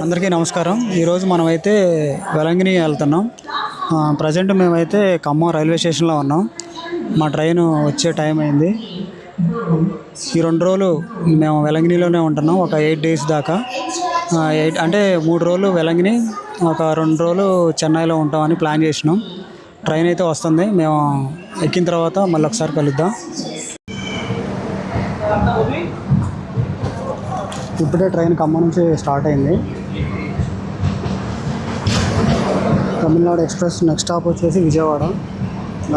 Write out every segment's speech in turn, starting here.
అందరికీ నమస్కారం. ఈరోజు మనమైతే వెలంగిని వెళ్తున్నాం. ప్రజెంట్ మేమైతే ఖమ్మం రైల్వే స్టేషన్లో ఉన్నాం. మా ట్రైన్ వచ్చే టైం అయింది. ఈ 2 రోజులు మేము వెలంగినిలోనే ఉంటున్నాం, ఒక 8 డేస్ దాకా. 8 అంటే 3 రోజులు వెలంగిని, ఒక 2 రోజులు చెన్నైలో ఉంటామని ప్లాన్ చేసినాం. ట్రైన్ అయితే వస్తుంది, మేము ఎక్కిన తర్వాత మళ్ళీ ఒకసారి కలుద్దాం. ఇప్పుడే ట్రైన్ ఖమ్మం నుంచి స్టార్ట్ అయింది. తమిళనాడు ఎక్స్ప్రెస్. నెక్స్ట్ స్టాప్ వచ్చేసి విజయవాడ,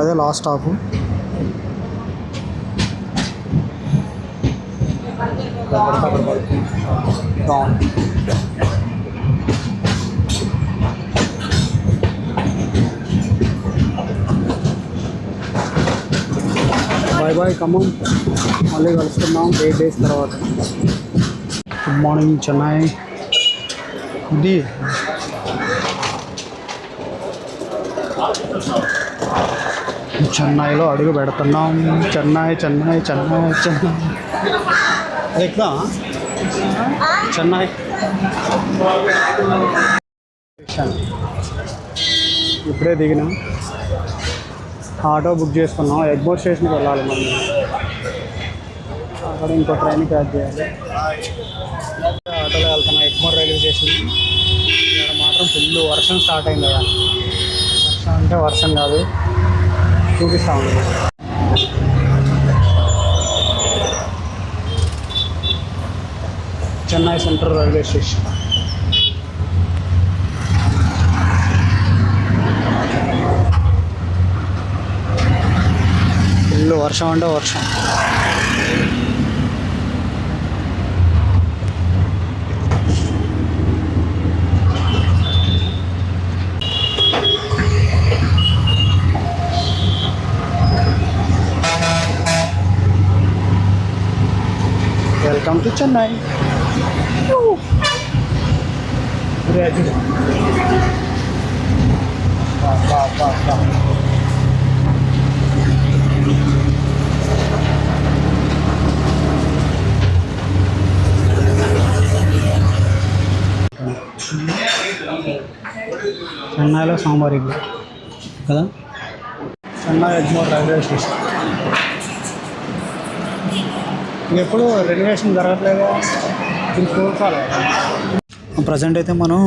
అదే last stop. Bye bye Khammam, మళ్ళీ కలుసుకుందాం 8 డేస్ తర్వాత. Good morning Chennai. ఇది చెన్నైలో అడుగు పెడుతున్నాం. చెన్నై చెన్నై చెన్నై చెన్నై ఎక్కుదా చెన్నై. ఇప్పుడే దిగినాం, ఆటో బుక్ చేసుకున్నాం. ఎగ్మోర్ స్టేషన్కి వెళ్ళాలి. మనం అక్కడ ఇంకో ట్రైన్ క్యాచ్ చేయాలి. ఆటోలో వెళ్తున్నాం ఎగ్మోర్ రైల్వే స్టేషన్. ఇక్కడ మాత్రం ఫుల్ వర్షం స్టార్ట్ అయింది కదా. వర్షం అంటే వర్షం కాదు, చూపిస్తా ఉంది. Chennai central railway station. Full వర్షం అంటే వర్షం. Welcome to Chennai. చెన్నైలో సాంబార్ ఇడ్లీ కదా. Chennai Egmore railway station. ఎప్పుడు రెనోవేషన్ జరగట్లేదు, చూసుకోవాలి. ప్రజెంట్ అయితే మనం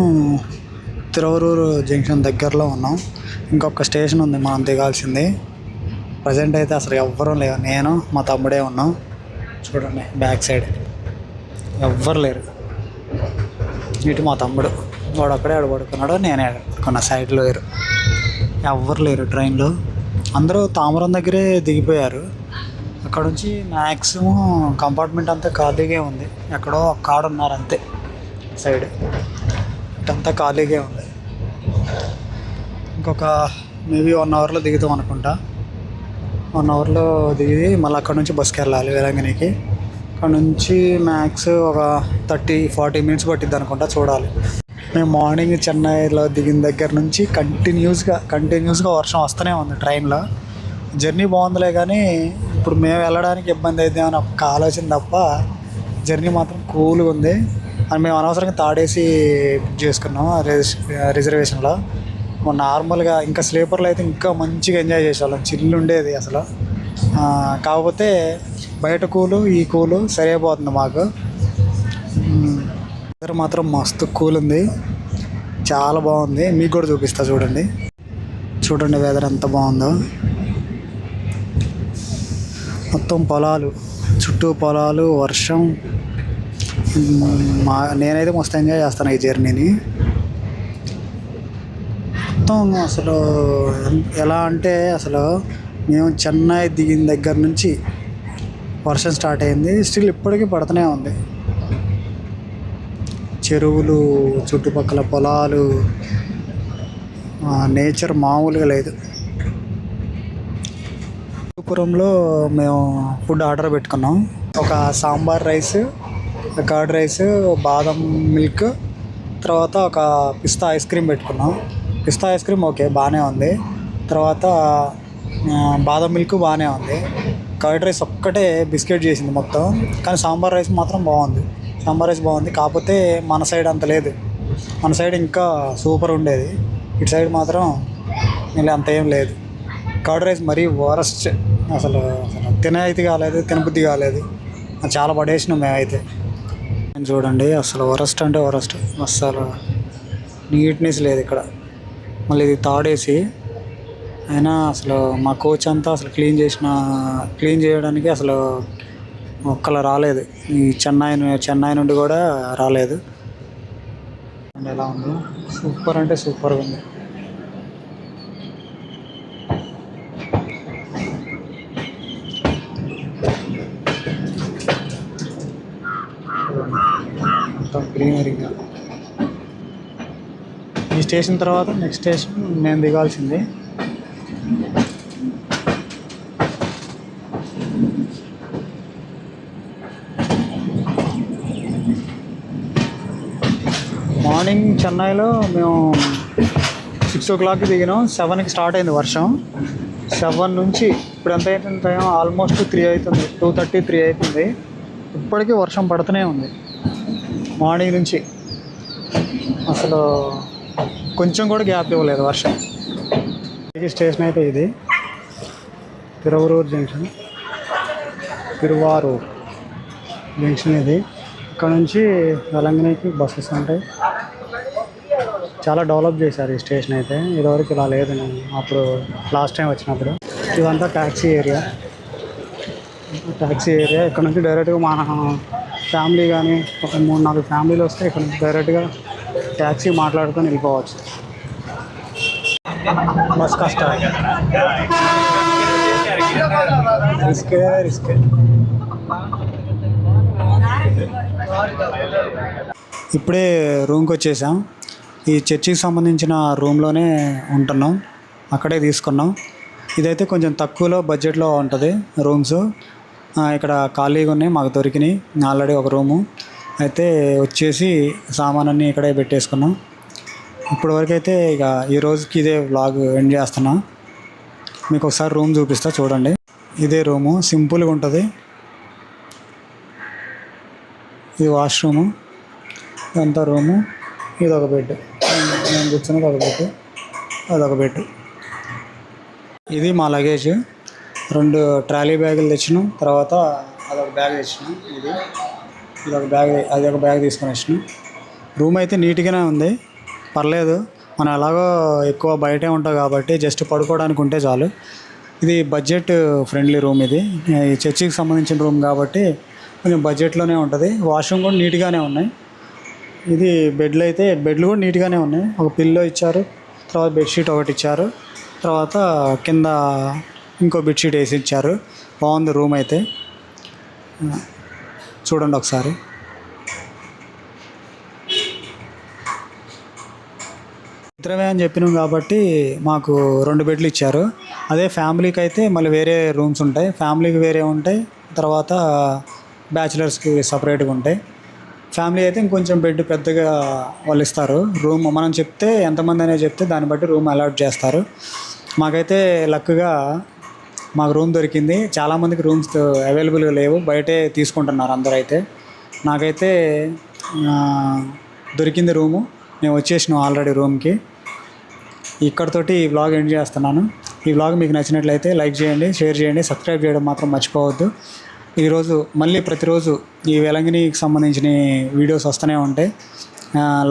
తిరువరూరు జంక్షన్ దగ్గరలో ఉన్నాం. ఇంకొక స్టేషన్ ఉంది మనం దిగాల్సింది. ప్రజెంట్ అయితే అసలు ఎవ్వరూ లేవు, నేను మా తమ్ముడే ఉన్నాం. చూడండి బ్యాక్ సైడ్ ఎవ్వరు లేరు. ఇటు మా తమ్ముడు, వాడు అక్కడే ఆడ పడుకున్నాడు, నేనే పడుకున్నా. సైడ్లో లేరు, ఎవ్వరు లేరు ట్రైన్లో. అందరూ తామరం దగ్గరే దిగిపోయారు. అక్కడ నుంచి మ్యాక్సిమం కంపార్ట్మెంట్ అంతా ఖాళీగా ఉంది. ఎక్కడో ఒక కాడ ఉన్నారు అంతే. సైడ్ ఇటంతా ఖాళీగా ఉంది. ఇంకొక మేబీ 1 అవర్లో దిగుతాం అనుకుంటా. 1 అవర్లో దిగి మళ్ళీ అక్కడ నుంచి బస్కి వెళ్ళాలి వెలంగినికి. అక్కడ నుంచి మ్యాక్స్ ఒక 30-40 మినిట్స్ పట్టిద్ది అనుకుంటా, చూడాలి. మేము మార్నింగ్ చెన్నైలో దిగిన దగ్గర నుంచి కంటిన్యూస్గా వర్షం వస్తూనే ఉంది ట్రైన్లో. జర్నీ బాగుందిలే, కానీ ఇప్పుడు మేము వెళ్ళడానికి ఇబ్బంది అవుతుంది అని ఒక ఆలోచన తప్ప జర్నీ మాత్రం కూల్గా ఉంది. అని మేము అనవసరంగా తాడేసి బుక్ చేసుకున్నాం రిజర్వేషన్లో. నార్మల్గా ఇంకా స్లీపర్లో అయితే ఇంకా మంచిగా ఎంజాయ్ చేసేవాళ్ళం, చిల్లు ఉండేది అసలు. కాకపోతే బయట కూలు ఈ కూలు సరైపోతుంది మాకు. వెదర్ మాత్రం మస్తు కూల్ ఉంది, చాలా బాగుంది. మీకు కూడా చూపిస్తా చూడండి. చూడండి వెదర్ ఎంత బాగుందో. మొత్తం పొలాలు, చుట్టూ పొలాలు, వర్షం. నేనైతే మస్తు ఎంజాయ్ చేస్తాను ఈ జర్నీని. మొత్తం అసలు ఎలా అంటే అసలు మేము చెన్నై దిగిన దగ్గర నుంచి వర్షం స్టార్ట్ అయింది, స్టిల్ ఇప్పటికీ పడుతూనే ఉంది. చెరువులు, చుట్టుపక్కల పొలాలు, నేచర్ మామూలుగా లేదు. పురంలో మేము ఫుడ్ ఆర్డర్ పెట్టుకున్నాం. ఒక సాంబార్ రైస్, కర్డ్ రైస్, బాదం మిల్క్, తర్వాత ఒక పిస్తా ఐస్ క్రీమ్ పెట్టుకున్నాం. పిస్తా ఐస్ క్రీమ్ ఓకే బాగానే ఉంది. తర్వాత బాదం మిల్క్ బాగానే ఉంది. కర్డ్ రైస్ ఒక్కటే బిస్కెట్ చేసింది మొత్తం, కానీ సాంబార్ రైస్ మాత్రం బాగుంది. సాంబార్ రైస్ బాగుంది, కాకపోతే మన సైడ్ అంత లేదు. మన సైడ్ ఇంకా సూపర్ ఉండేది, ఇటు సైడ్ మాత్రం మళ్ళీ అంత ఏం లేదు. కర్డ్ రైస్ మరీ వరస్ట్, అసలు తినైతే కాలేదు, తినబుద్ధి కాలేదు, చాలా పడేసినాం మేమైతే. చూడండి అసలు వరస్ట్ అంటే వరస్ట్, అసలు నీట్నెస్ లేదు ఇక్కడ. మళ్ళీ ఇది తాడేసి అయినా అసలు మా కోచ్ అంతా అసలు క్లీన్ చేయడానికి అసలు ఒక్కలా రాలేదు. ఈ చెన్నై నుండి కూడా రాలేదు. అండ్ ఎలా ఉంది, సూపర్ అంటే సూపర్గా ఉంది. మొత్తం గ్రీనరీగా. ఈ స్టేషన్ తర్వాత నెక్స్ట్ స్టేషన్ నేను దిగాల్సింది. మార్నింగ్ చెన్నైలో మేము 6 o'clock దిగినాం, 7కి స్టార్ట్ అయింది వర్షం. 7 నుంచి ఇప్పుడు ఎంత అవుతుంది టైం, ఆల్మోస్ట్ 3 అవుతుంది, 2:30, 3 అవుతుంది. ఇప్పటికీ వర్షం పడుతూనే ఉంది మార్నింగ్ నుంచి, అసలు కొంచెం కూడా గ్యాప్ ఇవ్వలేదు వర్షం. స్టేషన్ అయితే ఇది తిరువారూర్ జంక్షన్ ఇది. ఇక్కడ నుంచి వెలంగినికి బస్సెస్ ఉంటాయి. చాలా డెవలప్ చేశారు ఈ స్టేషన్ అయితే, ఇదివరకు ఇలా లేదు నేను అప్పుడు లాస్ట్ టైం వచ్చినప్పుడు. ఇదంతా ట్యాక్సీ ఏరియా. ఇక్కడ నుంచి డైరెక్ట్గా మన ఫ్యామిలీ కానీ ఒక 3-4 ఫ్యామిలీలు వస్తే ఇక్కడ నుంచి డైరెక్ట్గా ట్యాక్సీ మాట్లాడుకొని వెళ్ళిపోవచ్చు. బస్ కష్టం, రిస్కే. ఇప్పుడే రూమ్కి వచ్చేసాం. ఈ చర్చికి సంబంధించిన రూమ్లోనే ఉంటున్నాం, అక్కడే తీసుకున్నాం. ఇదైతే కొంచెం తక్కువలో బడ్జెట్లో ఉంటుంది రూమ్స్. ఇక్కడ ఖాళీగా ఉన్నాయి, మాకు దొరికినాయి ఆల్రెడీ ఒక రూము. అయితే వచ్చేసి సామానన్నీ ఇక్కడే పెట్టేసుకున్నాం. ఇప్పటి వరకు అయితే ఇక ఈ రోజుకి ఇదే వ్లాగ్ ఎండ్ చేస్తున్నా. మీకు ఒకసారి రూమ్ చూపిస్తా చూడండి. ఇదే రూము, సింపుల్గా ఉంటుంది. ఇది వాష్రూము, ఇదంతా రూము. ఇది ఒక బెడ్, నేను కూర్చున్నది ఒక బెడ్, అదొక బెడ్. ఇది మా లగేజ్. 2 ట్రాలీ బ్యాగులు తెచ్చినాం, తర్వాత అదొక బ్యాగ్ తెచ్చినాం. ఇదొక బ్యాగ్, అది ఒక బ్యాగ్ తీసుకొని వచ్చినాం. రూమ్ అయితే నీట్గానే ఉంది, పర్లేదు. మనం ఎలాగో ఎక్కువ బయటే ఉంటాం కాబట్టి జస్ట్ పడుకోవడానికి ఉంటే చాలు. ఇది బడ్జెట్ ఫ్రెండ్లీ రూమ్. ఇది ఈ చర్చికి సంబంధించిన రూమ్ కాబట్టి కొంచెం బడ్జెట్లోనే ఉంటుంది. వాష్రూమ్ కూడా నీట్గానే ఉన్నాయి. ఇది బెడ్లు కూడా నీట్గానే ఉన్నాయి. ఒక పిల్లో ఇచ్చారు, తర్వాత బెడ్షీట్ ఒకటి ఇచ్చారు, తర్వాత కింద ఇంకో బెడ్షీట్ వేసి ఇచ్చారు. బాగుంది రూమ్ అయితే, చూడండి ఒకసారి. ఇద్దరమే అని చెప్పినాం కాబట్టి మాకు 2 బెడ్లు ఇచ్చారు. అదే ఫ్యామిలీకి అయితే మళ్ళీ వేరే రూమ్స్ ఉంటాయి, ఫ్యామిలీకి వేరే ఉంటాయి, తర్వాత బ్యాచిలర్స్కి సపరేట్గా ఉంటాయి. ఫ్యామిలీ అయితే ఇంకొంచెం బెడ్ పెద్దగా వాళ్ళు ఇస్తారు. రూమ్ మనం చెప్తే ఎంతమంది అనేది చెప్తే దాన్ని బట్టి రూమ్ అలాట్ చేస్తారు. మాకైతే లక్గా మాకు రూమ్ దొరికింది. చాలామందికి రూమ్స్ అవైలబుల్గా లేవు, బయటే తీసుకుంటున్నారు అందరూ. అయితే నాకైతే దొరికింది రూము, నేను వచ్చేసినాం ఆల్రెడీ రూమ్కి. ఇక్కడతోటి ఈ వ్లాగ్ ఎండ్ చేస్తున్నాను. ఈ వ్లాగ్ మీకు నచ్చినట్లయితే లైక్ చేయండి, షేర్ చేయండి, సబ్స్క్రైబ్ చేయడం మాత్రం మర్చిపోవద్దు. ఈరోజు మళ్ళీ ప్రతిరోజు ఈ వెలంగినికి సంబంధించిన వీడియోస్ వస్తూనే ఉంటాయి.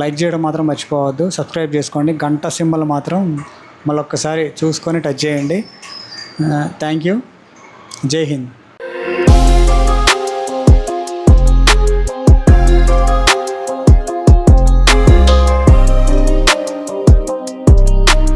లైక్ చేయడం మాత్రం మర్చిపోవద్దు, సబ్స్క్రైబ్ చేసుకోండి. గంట సింబల్ మాత్రం మళ్ళొక్కసారి చూసుకొని టచ్ చేయండి. Thank you. జై హింద్.